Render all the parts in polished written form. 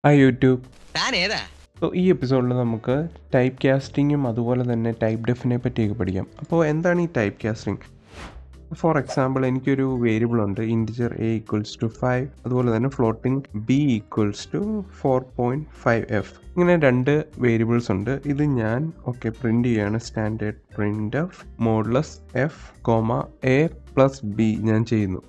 Hi YouTube. താൻ ഏതാ? ഈ എപ്പിസോഡിൽ നമുക്ക് ടൈപ്പ് കാസ്റ്റിങ്ങും അതുപോലെ തന്നെ ടൈപ്പ് ഡെഫിനെ പറ്റിയൊക്കെ പഠിക്കാം. അപ്പോൾ എന്താണ് ഈ ടൈപ്പ് കാസ്റ്റിംഗ്? ഫോർ എക്സാമ്പിൾ, എനിക്കൊരു വേരിയബിൾ ഉണ്ട്, ഇൻറ്റിജർ a ഈക്വൽസ് ടു 5, അതുപോലെ തന്നെ floating b equals to 4.5f. ഇങ്ങനെ രണ്ട് വേരിയബിൾസ് ഉണ്ട്. ഇത് ഞാൻ പ്രിന്റ് ചെയ്യാണ്. Standard print of modulus F comma a plus b ഞാൻ ചെയ്യുന്നു.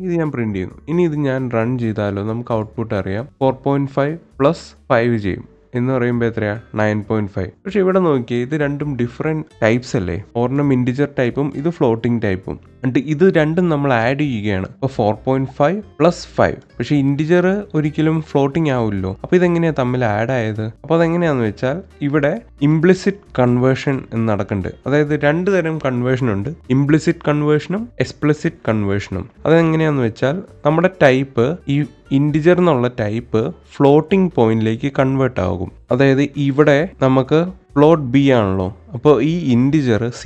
ഇത് ഞാൻ പ്രിന്റ് ചെയ്യുന്നു. ഇനി ഇത് ഞാൻ റൺ ചെയ്താലോ നമുക്ക് ഔട്ട്പുട്ട് അറിയാം. 4.5 പ്ലസ് 5 ചെയ്യും എന്ന് പറയുമ്പോൾ എത്രയാ? 9.5. പക്ഷെ ഇവിടെ നോക്കിയേ, ഇത് രണ്ടും ഡിഫറെൻറ്റ് ടൈപ്സ് അല്ലേ? ഒരെണ്ണം ഇൻറ്റിജർ ടൈപ്പും ഇത് ഫ്ലോട്ടിംഗ് ടൈപ്പും. എന്നിട്ട് ഇത് രണ്ടും നമ്മൾ ആഡ് ചെയ്യുകയാണ്. അപ്പോൾ 4.5 പ്ലസ് 5. പക്ഷേ ഇൻറ്റിജർ ഒരിക്കലും ഫ്ലോട്ടിംഗ് ആവില്ലല്ലോ. അപ്പോൾ ഇതെങ്ങനെയാണ് തമ്മിൽ ആഡ് ആയത്? അപ്പോൾ അതെങ്ങനെയാണെന്ന് വെച്ചാൽ ഇവിടെ ഇംപ്ലിസിറ്റ് കൺവേർഷൻ എന്ന് നടക്കുന്നുണ്ട്. അതായത് രണ്ട് തരം കൺവേർഷൻ ഉണ്ട്, ഇംപ്ലിസിറ്റ് കൺവേർഷനും എക്സ്പ്ലിസിറ്റ് കൺവേർഷനും. അതെങ്ങനെയാണെന്ന് വെച്ചാൽ നമ്മുടെ ടൈപ്പ്, ഈ ഇൻറ്റിജർ എന്നുള്ള ടൈപ്പ് ഫ്ലോട്ടിംഗ് പോയിന്റിലേക്ക് കൺവേർട്ട് ആകും. അതായത് ഇവിടെ നമുക്ക് ഫ്ലോട്ട് ബി ആണല്ലോ, അപ്പോൾ ഈ ഇൻറ്റിജർ C++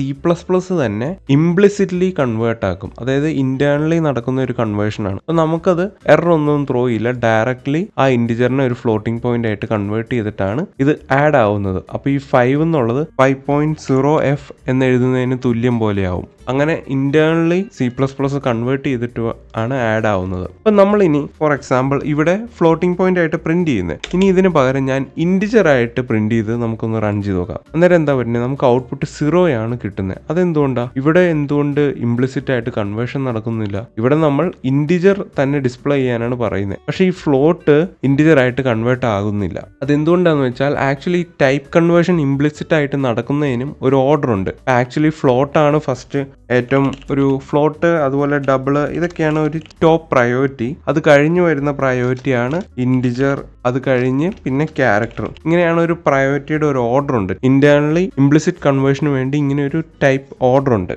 തന്നെ ഇംപ്ലിസിറ്റ്ലി കൺവേർട്ട് ആക്കും. അതായത് ഇന്റേണലി നടക്കുന്ന ഒരു കൺവേർഷനാണ്. അപ്പോൾ നമുക്കത് എറർ ഒന്നും ത്രോ ചെയ്യില്ല, ഡയറക്ട്ലി ആ ഇൻറ്റിജറിനെ ഒരു ഫ്ലോട്ടിംഗ് പോയിന്റ് ആയിട്ട് കൺവേർട്ട് ചെയ്തിട്ടാണ് ഇത് ആഡ് ആവുന്നത്. അപ്പോൾ ഈ 5 എന്നുള്ളത് 5.0f എന്ന് എഴുതുന്നതിന് തുല്യം പോലെയാവും. അങ്ങനെ ഇന്റേണലി C++ കൺവേർട്ട് ചെയ്തിട്ട് ആണ് ആഡ് ആവുന്നത്. അപ്പം നമ്മളിനി ഫോർ എക്സാമ്പിൾ ഇവിടെ ഫ്ലോട്ടിംഗ് പോയിന്റ് ആയിട്ട് പ്രിന്റ് ചെയ്യുന്നത്, ഇനി ഇതിന് പകരം ഞാൻ ഇൻറ്റിജർ ആയിട്ട് പ്രിന്റ് ചെയ്ത് നമുക്കൊന്ന് റൺ ചെയ്ത് നോക്കാം. അന്നേരം എന്താ പറ്റുന്നത്? നമുക്ക് ഔട്ട്പുട്ട് 0 ആണ് കിട്ടുന്നത്. അതെന്തുകൊണ്ടാണ്? ഇവിടെ എന്തുകൊണ്ട് ഇംപ്ലിസിറ്റ് ആയിട്ട് കൺവേർഷൻ നടക്കുന്നില്ല? ഇവിടെ നമ്മൾ ഇൻറ്റിജർ തന്നെ ഡിസ്പ്ലേ ചെയ്യാനാണ് പറയുന്നത്, പക്ഷേ ഈ ഫ്ലോട്ട് ഇൻറ്റിജർ ആയിട്ട് കൺവേർട്ട് ആകുന്നില്ല. അതെന്തുകൊണ്ടാന്ന് വെച്ചാൽ ആക്ച്വലി ടൈപ്പ് കൺവേർഷൻ ഇംപ്ലിസിറ്റ് ആയിട്ട് നടക്കുന്നതിനും ഒരു ഓർഡർ ഉണ്ട്. ആക്ച്വലി ഫ്ലോട്ടാണ് ഫസ്റ്റ്, ഏറ്റവും ഒരു ഫ്ലോട്ട്, അതുപോലെ ഡബിള്, ഇതൊക്കെയാണ് ഒരു ടോപ്പ് പ്രയോറിറ്റി. അത് കഴിഞ്ഞ് വരുന്ന പ്രയോറിറ്റിയാണ് ഇൻറ്റിജർ, അത് കഴിഞ്ഞ് പിന്നെ ക്യാരക്ടർ. ഇങ്ങനെയാണ് ഒരു പ്രയോറിറ്റിയുടെ ഒരു ഓർഡർ ഉണ്ട്. ഇന്റേണലി ഇംപ്ലിസിറ്റ് കൺവേർഷന് വേണ്ടി ഇങ്ങനെ ഒരു ടൈപ്പ് ഓർഡർ ഉണ്ട്.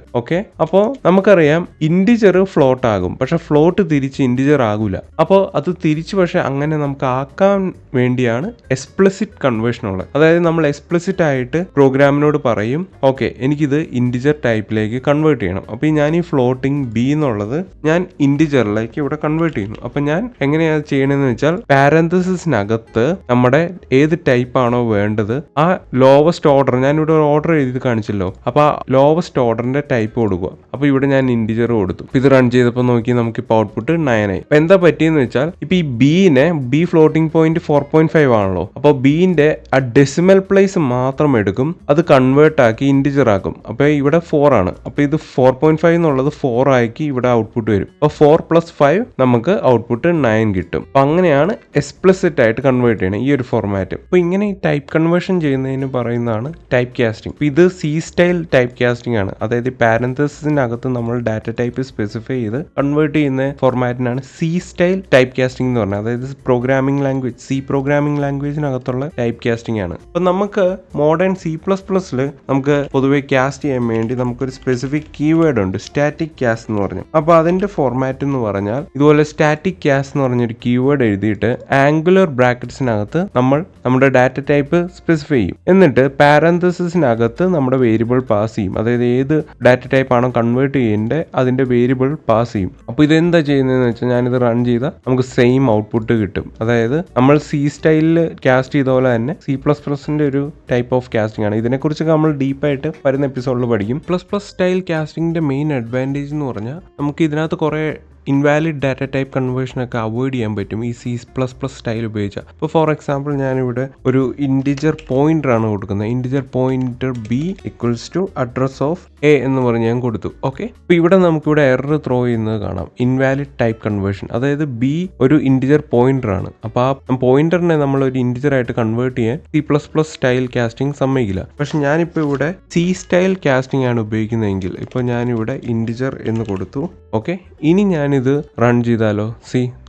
അപ്പോൾ നമുക്കറിയാം ഇൻറ്റിജർ ഫ്ലോട്ട് ആകും, പക്ഷെ ഫ്ലോട്ട് തിരിച്ച് ഇൻറ്റിജർ ആകൂല. അപ്പോൾ അത് തിരിച്ച് പക്ഷെ അങ്ങനെ നമുക്ക് ആക്കാൻ വേണ്ടിയാണ് എക്സ്പ്ലിസിറ്റ് കൺവേർഷൻ ഉള്ളത്. അതായത് നമ്മൾ എക്സ്പ്ലിസിറ്റ് ആയിട്ട് പ്രോഗ്രാമിനോട് പറയും, എനിക്കിത് ഇൻറ്റിജർ ടൈപ്പിലേക്ക് കൺവേർട്ട് ചെയ്യണം. അപ്പോൾ ഞാൻ ഈ ഫ്ലോട്ടിംഗ് ബി എന്നുള്ളത് ഞാൻ ഇൻറ്റിജറിലേക്ക് ഇവിടെ കൺവേർട്ട് ചെയ്യുന്നു. അപ്പോൾ ഞാൻ എങ്ങനെയാണ് ചെയ്യണമെന്ന് വെച്ചാൽ, പാരന്തസിസിനകത്ത് നമ്മുടെ ഏത് ടൈപ്പ് ആണോ വേണ്ടത് ആ ലോവസ്റ്റ് ഓർഡർ, ഞാനിവിടെ ഒരു ഓർഡർ എഴുതി കാണിച്ചല്ലോ, അപ്പോൾ ആ ലോവസ്റ്റ് ഓർഡറിന്റെ ടൈപ്പ് കൊടുക്കുക. അപ്പോൾ ഇവിടെ ഞാൻ ഇൻറ്റിജർ കൊടുത്തു. ഇത് റൺ ചെയ്തപ്പോൾ നോക്കി നമുക്കിപ്പോൾ ഔട്ട്പുട്ട് 9 ആയി. അപ്പോൾ എന്താ പറ്റിയെന്ന് വെച്ചാൽ, ഇപ്പോൾ ഈ ബി ഫ്ലോട്ടിംഗ് പോയിന്റ് 4.5 ആണല്ലോ, അപ്പോൾ ബിന്റെ ആ ഡെസിമൽ പ്ലേസ് മാത്രം എടുക്കും, അത് കൺവേർട്ട് ആക്കി ഇൻറ്റിജർ ആക്കും. അപ്പോൾ ഇവിടെ 4 ആണ്, അപ്പോൾ ഇത് 4.5 എന്നുള്ളത് 4 ആക്കി ഇവിടെ ഔട്ട്പുട്ട് വരും. അപ്പോൾ 4 + 5 നമുക്ക് ഔട്ട്പുട്ട് 9 കിട്ടും. അപ്പോൾ അങ്ങനെയാണ് എക്സ്പ്ലിസിറ്റ് ആയിട്ട് കൺവേർട്ട് ചെയ്യണം ഈ ഒരു ഫോർമാറ്റ്. അപ്പോൾ ഇങ്ങനെ ഈ ടൈപ്പ് കൺവേർഷൻ ചെയ്യുന്നതിന് പറയുന്നതാണ് ടൈപ്പ് കാസ്റ്റിംഗ്. ഇത് C സ്റ്റൈൽ ടൈപ്പ് കാസ്റ്റിംഗ് ആണ്. അതായത് പാരന്തസിസിനകത്ത് നമ്മൾ ഡാറ്റ ടൈപ്പ് സ്പെസിഫൈ ചെയ്ത് കൺവേർട്ട് ചെയ്യുന്ന ഫോർമാറ്റിനാണ് C സ്റ്റൈൽ ടൈപ്പ് കാസ്റ്റിംഗ് എന്ന് പറഞ്ഞത്. അതായത് പ്രോഗ്രാമിംഗ് ലാംഗ്വേജ്, C പ്രോഗ്രാമിംഗ് ലാംഗ്വേജിനകത്തുള്ള ടൈപ്പ് കാസ്റ്റിംഗ് ആണ്. അപ്പോൾ നമുക്ക് മോഡേൺ C++ൽ നമുക്ക് പൊതുവെ കാസ്റ്റ് ചെയ്യാൻ വേണ്ടി നമുക്കൊരു സ്പെസിഫിക് കീവേഡ് ഉണ്ട്, സ്റ്റാറ്റിക് കാസ്റ്റ് എന്ന് പറഞ്ഞു. അപ്പോൾ അതിന്റെ ഫോർമാറ്റ് എന്ന് പറഞ്ഞാൽ ഇതുപോലെ സ്റ്റാറ്റിക് കാസ്റ്റ് എന്ന് പറഞ്ഞൊരു കീവേഡ് എഴുതിയിട്ട് ആംഗുലർ ബ്രാക്കറ്റ്സിനകത്ത് നമ്മൾ നമ്മുടെ ഡാറ്റ ടൈപ്പ് സ്പെസിഫൈ ചെയ്യും. എന്നിട്ട് പാരന്തസിസിനകത്ത് നമ്മുടെ വേരിയബിൾ പാസ് ചെയ്യും. അതായത് ഏത് ഡാറ്റ ടൈപ്പ് ആണോ കൺവേർട്ട് ചെയ്യേണ്ടത് അതിന്റെ വേരിയബിൾ പാസ് ചെയ്യും. അപ്പോൾ ഇതെന്താ ചെയ്യുന്നതെന്ന് വെച്ചാൽ, ഞാനിത് റൺ ചെയ്താൽ നമുക്ക് സെയിം ഔട്ട്പുട്ട് കിട്ടും. അതായത് നമ്മൾ C സ്റ്റൈലിൽ കാസ്റ്റ് ചെയ്ത പോലെ തന്നെ C++ന്റെ ഒരു ടൈപ്പ് ഓഫ് കാസ്റ്റിംഗ് ആണ്. ഇതിനെക്കുറിച്ചൊക്കെ നമ്മൾ ഡീപ്പായിട്ട് വരുന്ന എപ്പിസോഡിൽ പഠിക്കും. ++ സ്റ്റൈൽ കാസ്റ്റിംഗിന്റെ മെയിൻ അഡ്വാൻറ്റേജ് എന്ന് പറഞ്ഞാൽ, നമുക്ക് ഇതിനകത്ത് കുറേ ഇൻവാലിഡ് ഡാറ്റ ടൈപ്പ് കൺവേർഷനൊക്കെ അവോയ്ഡ് ചെയ്യാൻ പറ്റും ഈ C++ സ്റ്റൈൽ ഉപയോഗിച്ചാൽ. ഇപ്പോൾ ഫോർ എക്സാമ്പിൾ ഞാനിവിടെ ഒരു ഇൻറ്റിജർ പോയിന്റർ ആണ് കൊടുക്കുന്നത്. Integer pointer b equals to address of a എന്ന് പറഞ്ഞ് ഞാൻ കൊടുത്തു. അപ്പോൾ ഇവിടെ നമുക്കിവിടെ എറർ ത്രോ ചെയ്യുന്നത് കാണാം, ഇൻവാലിഡ് ടൈപ്പ് കൺവേർഷൻ. അതായത് b ഒരു ഇൻറ്റിജർ പോയിന്റർ ആണ്. അപ്പോൾ ആ പോയിന്ററിനെ നമ്മൾ ഒരു ഇൻറ്റിജർ ആയിട്ട് കൺവേർട്ട് ചെയ്യാൻ C++ സ്റ്റൈൽ കാസ്റ്റിംഗ് സമ്മതിക്കില്ല. പക്ഷെ ഞാനിപ്പോൾ ഇവിടെ C സ്റ്റൈൽ കാസ്റ്റിംഗ് ആണ് ഉപയോഗിക്കുന്നതെങ്കിൽ, ഇപ്പോൾ ഞാനിവിടെ ഇൻറ്റിജർ എന്ന് കൊടുത്തു. ഇനി ഞാനിത് റൺ ചെയ്താലോ,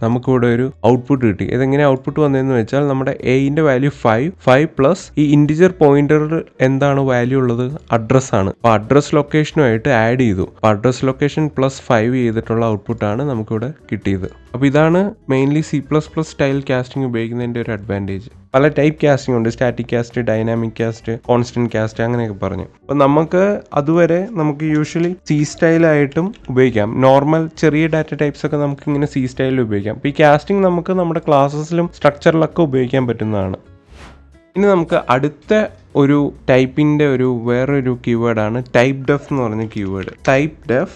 നമുക്കിവിടെ ഒരു ഔട്ട്പുട്ട് കിട്ടി. ഇതെങ്ങനെ ഔട്ട്പുട്ട് വന്നതെന്ന് വെച്ചാൽ, നമ്മുടെ എന്റെ വാല്യൂ 5 പ്ലസ് ഈ ഇൻറ്റിജർ പോയിന്ററിൽ എന്താണ് വാല്യൂ ഉള്ളത്? അഡ്രസ് ആണ്. അപ്പോൾ അഡ്രസ് ലൊക്കേഷനുമായിട്ട് ആഡ് ചെയ്തു. അപ്പോൾ അഡ്രസ് ലൊക്കേഷൻ +5 ചെയ്തിട്ടുള്ള ഔട്ട്പുട്ടാണ് നമുക്കിവിടെ കിട്ടിയത്. അപ്പോൾ ഇതാണ് മെയിൻലി C++ സ്റ്റൈൽ കാസ്റ്റിംഗ് ഉപയോഗിക്കുന്നതിൻ്റെ ഒരു അഡ്വാൻറ്റേജ്. പല ടൈപ്പ് കാസ്റ്റിംഗ് ഉണ്ട്, static cast, dynamic cast, constant cast, അങ്ങനെയൊക്കെ പറഞ്ഞു. അപ്പോൾ നമുക്ക് അതുവരെ നമുക്ക് യൂഷ്വലി C സ്റ്റൈലായിട്ടും ഉപയോഗിക്കാം. നോർമൽ ചെറിയ ഡാറ്റ ടൈപ്സ് ഒക്കെ നമുക്ക് ഇങ്ങനെ C സ്റ്റൈലിൽ ഉപയോഗിക്കാം. അപ്പോൾ ഈ കാസ്റ്റിംഗ് നമുക്ക് നമ്മുടെ ക്ലാസ്സസിലും സ്ട്രക്ചറിലൊക്കെ ഉപയോഗിക്കാൻ പറ്റുന്നതാണ്. ഇനി നമുക്ക് അടുത്ത ഒരു ടൈപ്പിൻ്റെ വേറൊരു കീവേഡാണ് ടൈപ്പ് ഡെഫ് എന്ന് പറഞ്ഞ കീവേഡ്. ടൈപ്പ് ഡെഫ്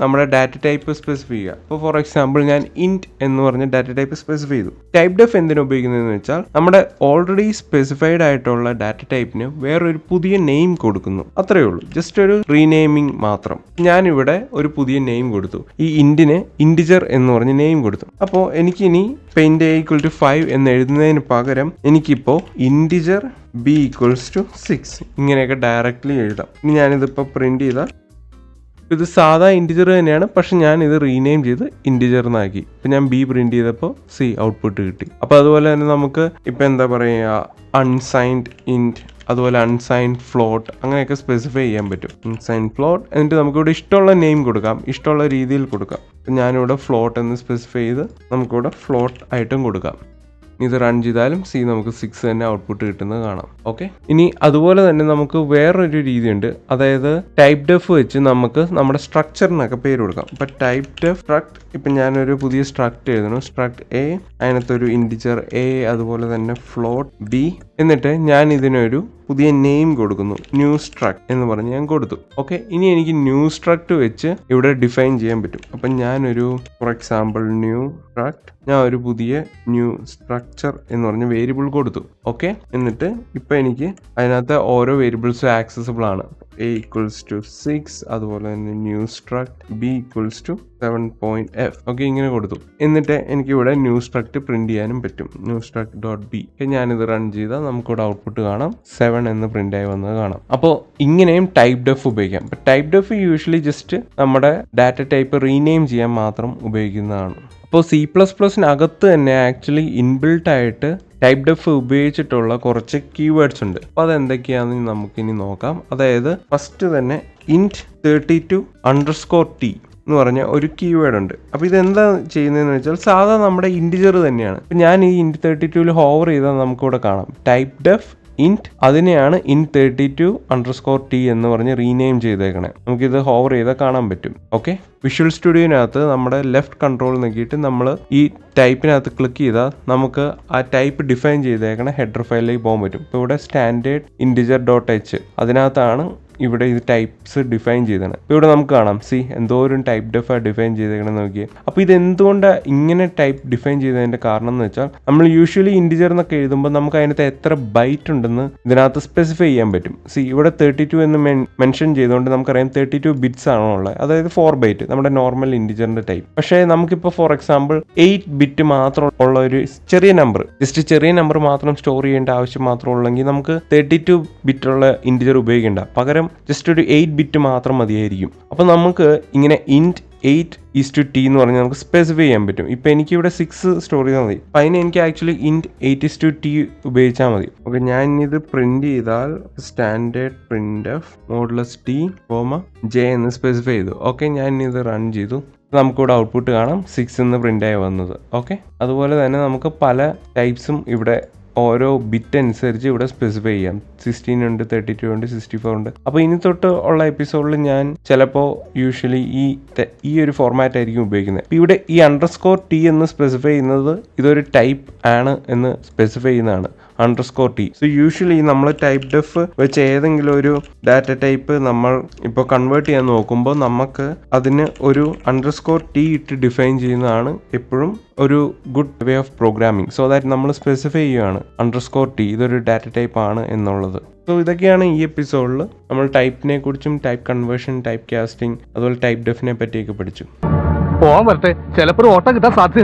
നമ്മുടെ ഡാറ്റ ടൈപ്പ് സ്പെസിഫൈ ചെയ്യുക. ഇപ്പോൾ ഫോർ എക്സാമ്പിൾ ഞാൻ ഇൻറ്റ് എന്ന് പറഞ്ഞ ഡാറ്റ ടൈപ്പ് സ്പെസിഫൈ ചെയ്തു. ടൈപ്പ് ഡെഫ് എന്തിനു ഉപയോഗിക്കുന്നതെന്ന് വെച്ചാൽ നമ്മുടെ ഓൾറെഡി സ്പെസിഫൈഡ് ആയിട്ടുള്ള ഡാറ്റ ടൈപ്പിന് വേറൊരു പുതിയ നെയിം കൊടുക്കുന്നു, അത്രയേ ഉള്ളൂ. ജസ്റ്റ് ഒരു റീനെയിമിംഗ് മാത്രം. ഞാനിവിടെ ഒരു പുതിയ നെയിം കൊടുത്തു, ഈ ഇൻറ്റിന് ഇൻറ്റിജർ എന്ന് പറഞ്ഞ നെയിം കൊടുത്തു. അപ്പോൾ എനിക്കിനി int a = 5 എന്ന് എഴുതുന്നതിന് പകരം എനിക്കിപ്പോൾ ഇൻറ്റിജർ b = 6 ഇങ്ങനെയൊക്കെ ഡയറക്റ്റ്ലി എഴുതാം. ഇനി ഞാനിതിപ്പോൾ പ്രിന്റ് ചെയ്താൽ ഇത് സാധാ ഇൻറ്റിജർ തന്നെയാണ്, പക്ഷെ ഞാൻ ഇത് റീനെയിം ചെയ്ത് ഇൻറ്റിജർ എന്നാക്കി. ഇപ്പം ഞാൻ b പ്രിന്റ് ചെയ്തപ്പോൾ C ഔട്ട്പുട്ട് കിട്ടി. അപ്പോൾ അതുപോലെ തന്നെ നമുക്ക് ഇപ്പം എന്താ പറയുക, അൺസൈൻഡ് ഇൻറ്റ്, അതുപോലെ അൺസൈൻഡ് ഫ്ലോട്ട്, അങ്ങനെയൊക്കെ സ്പെസിഫൈ ചെയ്യാൻ പറ്റും. അൺസൈൻഡ് ഫ്ലോട്ട്, എന്നിട്ട് നമുക്കിവിടെ ഇഷ്ടമുള്ള നെയിം കൊടുക്കാം, ഇഷ്ടമുള്ള രീതിയിൽ കൊടുക്കാം. അപ്പം ഞാനിവിടെ ഫ്ലോട്ട് എന്ന് സ്പെസിഫൈ ചെയ്ത് നമുക്കിവിടെ ഫ്ലോട്ട് ആയിട്ടും കൊടുക്കാം. ഇത് റൺ ചെയ്താലും C നമുക്ക് 6 തന്നെ ഔട്ട്പുട്ട് കിട്ടുന്നത് കാണാം. ഓക്കെ, ഇനി അതുപോലെ തന്നെ നമുക്ക് വേറൊരു രീതിയുണ്ട്. അതായത് ടൈപ്പ് ഡെഫ് വെച്ച് നമുക്ക് നമ്മുടെ സ്ട്രക്ചറിനൊക്കെ പേര് കൊടുക്കാം. ഇപ്പം ടൈപ്പ് ഡെഫ് സ്ട്രക്ട്, ഇപ്പം ഞാനൊരു പുതിയ സ്ട്രക്ട് എഴുതണം, സ്ട്രക്ട് A, അതിനകത്തൊരു ഇൻറ്റിജർ A, അതുപോലെ തന്നെ ഫ്ലോട്ട് B, എന്നിട്ട് ഞാൻ ഇതിനൊരു പുതിയ നെയിം കൊടുക്കുന്നു, ന്യൂ സ്ട്രക്ട് എന്ന് പറഞ്ഞ് ഞാൻ കൊടുത്തു. ഓക്കെ, ഇനി എനിക്ക് ന്യൂ സ്ട്രക്ട് വെച്ച് ഇവിടെ ഡിഫൈൻ ചെയ്യാൻ പറ്റും. അപ്പം ഞാനൊരു ഫോർ എക്സാമ്പിൾ ന്യൂ സ്ട്രക്ട്, ഞാൻ ഒരു പുതിയ ന്യൂ സ്ട്രക്ചർ എന്ന് പറഞ്ഞ വേരിയബിൾ കൊടുത്തു. ഓക്കെ, എന്നിട്ട് ഇപ്പം എനിക്ക് അതിനകത്ത് ഓരോ വേരിയബിൾസും ആക്സസിബിൾ ആണ്. a = 6, അതുപോലെ തന്നെ new struct b = 7.f. Okay, ഇങ്ങനെ കൊടുത്തു. എന്നിട്ട് എനിക്കിവിടെ ന്യൂ സ്ട്രക്ട് പ്രിന്റ് ചെയ്യാനും പറ്റും, ന്യൂ സ്ട്രക്ട് .b. ഞാനിത് റൺ ചെയ്താൽ നമുക്കിവിടെ ഔട്ട്പുട്ട് കാണാം, 7 എന്ന് പ്രിന്റ് ആയി വന്നത് കാണാം. അപ്പോൾ ഇങ്ങനെയും ടൈപ്പ് ഡെഫ് ഉപയോഗിക്കാം. അപ്പോൾ ടൈപ്പ് ഡെഫ് യൂഷ്വലി ജസ്റ്റ് നമ്മുടെ ഡാറ്റ ടൈപ്പ് റീനെയിം ചെയ്യാൻ മാത്രം ഉപയോഗിക്കുന്നതാണ്. അപ്പോൾ C++-നകത്ത് തന്നെ ആക്ച്വലി ഇൻബിൽട്ട് ആയിട്ട് ടൈപ്പ് ഡെഫ് ഉപയോഗിച്ചിട്ടുള്ള കുറച്ച് കീവേഡ്സ് ഉണ്ട്. അപ്പോൾ അതെന്തൊക്കെയാണെന്ന് നമുക്കിനി നോക്കാം. അതായത് ഫസ്റ്റ് തന്നെ int32_t എന്ന് പറഞ്ഞ ഒരു കീവേഡ് ഉണ്ട്. അപ്പോൾ ഇതെന്താ ചെയ്യുന്നതെന്ന് വെച്ചാൽ സാധാ നമ്മുടെ ഇൻറ്റിജർ തന്നെയാണ്. ഇപ്പം ഞാൻ ഈ int32-ൽ ഹോവർ ചെയ്താൽ നമുക്കിവിടെ കാണാം ടൈപ്പ് ഡെഫ് ഇൻറ്റ്, അതിനെയാണ് int32_t എന്ന് പറഞ്ഞ് റീനെയിം ചെയ്തേക്കണേ. നമുക്കിത് ഹോവർ ചെയ്താൽ കാണാൻ പറ്റും. ഓക്കെ, വിഷ്വൽ സ്റ്റുഡിയോനകത്ത് നമ്മുടെ ലെഫ്റ്റ് കൺട്രോൾ നോക്കിയിട്ട് നമ്മൾ ഈ ടൈപ്പിനകത്ത് ക്ലിക്ക് ചെയ്താൽ നമുക്ക് ആ ടൈപ്പ് ഡിഫൈൻ ചെയ്തേക്കണ ഹെഡർ ഫയലിലേക്ക് പോകാൻ പറ്റും. ഇപ്പോൾ ഇവിടെ സ്റ്റാൻഡേർഡ് ഇൻറ്റിജർ.h, അതിനകത്താണ് ഇവിടെ ഇത് ടൈപ്സ് ഡിഫൈൻ ചെയ്തതാണ്. ഇപ്പോൾ ഇവിടെ നമുക്ക് കാണാം എന്തോരം ടൈപ്പ് ഡെഫാണ് ഡിഫൈൻ ചെയ്തേക്കണമെന്ന് നോക്കിയാൽ. അപ്പോൾ ഇത് എന്തുകൊണ്ടാണ് ഇങ്ങനെ ടൈപ്പ് ഡിഫൈൻ ചെയ്തതിൻ്റെ കാരണം എന്ന് വെച്ചാൽ നമ്മൾ യൂഷ്വലി ഇൻറ്റിജർ എന്നൊക്കെ എഴുതുമ്പോൾ നമുക്ക് അതിനകത്ത് എത്ര ബൈറ്റ് ഉണ്ടെന്ന് ഇതിനകത്ത് സ്പെസിഫൈ ചെയ്യാൻ പറ്റും. ഇവിടെ 32 എന്ന് മെൻഷൻ ചെയ്തുകൊണ്ട് നമുക്കറിയാം 32 ബിറ്റ്സ് ആണോ ഉള്ളത്, അതായത് 4 ബൈറ്റ് നമ്മുടെ നോർമൽ ഇൻറ്റിജറിൻ്റെ ടൈപ്പ്. പക്ഷേ നമുക്കിപ്പോൾ ഫോർ എക്സാമ്പിൾ 8 ബിറ്റ് മാത്രം ഉള്ള ഒരു ചെറിയ നമ്പർ, ജസ്റ്റ് ചെറിയ നമ്പർ മാത്രം സ്റ്റോർ ചെയ്യേണ്ട ആവശ്യം മാത്രം ഉള്ളെങ്കിൽ നമുക്ക് 32 ബിറ്റുള്ള ഇൻറ്റിജർ ഉപയോഗിക്കേണ്ട, പകരം ജസ്റ്റ് ഒരു 8 ബിറ്റ് മാത്രം മതിയായിരിക്കും. അപ്പോൾ നമുക്ക് ഇങ്ങനെ int 8:t എന്ന് പറഞ്ഞാൽ നമുക്ക് സ്പെസിഫൈ ചെയ്യാൻ പറ്റും. ഇപ്പം എനിക്കിവിടെ 6 സ്റ്റോർ ചെയ്താൽ മതി. അപ്പം അതിന് എനിക്ക് ആക്ച്വലി int 8:t ഉപയോഗിച്ചാൽ മതി. ഓക്കെ, ഞാൻ ഇത് പ്രിന്റ് ചെയ്താൽ സ്റ്റാൻഡേർഡ് printf (t, j) എന്ന് സ്പെസിഫൈ ചെയ്തു. ഓക്കെ, ഞാൻ ഇത് റൺ ചെയ്തു. നമുക്കിവിടെ ഔട്ട്പുട്ട് കാണാം 6 എന്ന് പ്രിന്റ് ആയി വന്നത്. ഓക്കെ, അതുപോലെ തന്നെ നമുക്ക് പല ടൈപ്സും ഇവിടെ ഓരോ ബിറ്റ് അനുസരിച്ച് ഇവിടെ സ്പെസിഫൈ ചെയ്യാം. 16 ഉണ്ട്, 32 ഉണ്ട്, 64 ഉണ്ട്. അപ്പോൾ ഇനി തൊട്ട് ഉള്ള എപ്പിസോഡിൽ ഞാൻ ചിലപ്പോൾ യൂഷ്വലി ഈ ഒരു ഫോർമാറ്റ് ആയിരിക്കും ഉപയോഗിക്കുന്നത്. ഇവിടെ ഈ _t എന്ന് സ്പെസിഫൈ ചെയ്യുന്നത് ഇതൊരു ടൈപ്പ് ആണ് എന്ന് സ്പെസിഫൈ ചെയ്യുന്നതാണ് _t. സോ യൂഷ്വലി നമ്മൾ ടൈപ്പ് ഡെഫ് വെച്ച് ഏതെങ്കിലും ഒരു ഡാറ്റ ടൈപ്പ് നമ്മൾ ഇപ്പോൾ കൺവേർട്ട് ചെയ്യാൻ നോക്കുമ്പോൾ നമുക്ക് അതിന് ഒരു _t ഇട്ട് ഡിഫൈൻ ചെയ്യുന്നതാണ് എപ്പോഴും ഒരു good way of programming. So that നമ്മൾ സ്പെസിഫൈ ചെയ്യുകയാണ് _t ഇതൊരു ഡാറ്റ ടൈപ്പ് ആണ് എന്നുള്ളത്. സോ ഇതൊക്കെയാണ് ഈ എപ്പിസോഡിൽ നമ്മൾ ടൈപ്പിനെ കുറിച്ചും ടൈപ്പ് കൺവേർഷൻ, ടൈപ്പ് കാസ്റ്റിംഗ്, അതുപോലെ ടൈപ്പ് ഡെഫിനെ പറ്റിയൊക്കെ പഠിച്ചു. പോവാൻ വരട്ടെ, ചിലപ്പോൾ ഓട്ടം കിട്ടാൻ സാധ്യതയുണ്ട്.